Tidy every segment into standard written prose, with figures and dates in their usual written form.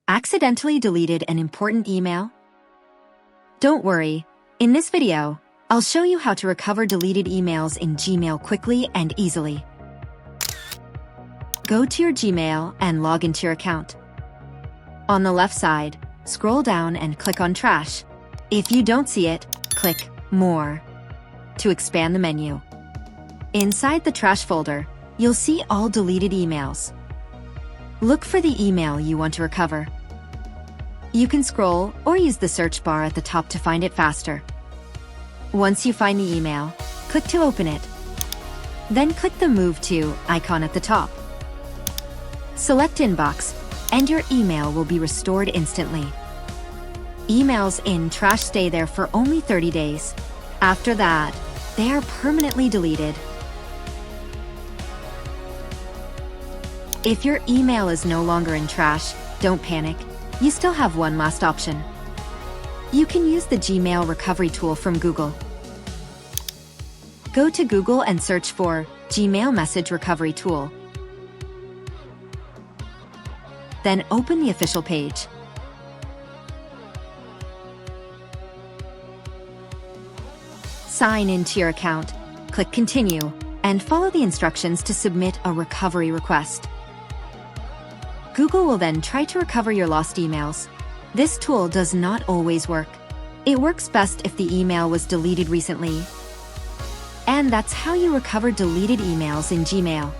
Accidentally deleted an important email? Don't worry. In this video, I'll show you how to recover deleted emails in Gmail quickly and easily. Go to your Gmail and log into your account. On the left side, scroll down and click on Trash. If you don't see it, click More to expand the menu. Inside the Trash folder, you'll see all deleted emails. Look for the email you want to recover. You can scroll or use the search bar at the top to find it faster. Once you find the email, click to open it. Then click the Move To icon at the top. Select Inbox, and your email will be restored instantly. Emails in Trash stay there for only 30 days. After that, they are permanently deleted. If your email is no longer in Trash, don't panic. You still have one last option. You can use the Gmail recovery tool from Google. Go to Google and search for Gmail Message Recovery Tool. Then open the official page. Sign into your account, click Continue, and follow the instructions to submit a recovery request. Google will then try to recover your lost emails. This tool does not always work. It works best if the email was deleted recently. And that's how you recover deleted emails in Gmail.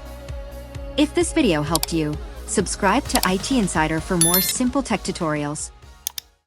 If this video helped you, subscribe to IT Insider for more simple tech tutorials.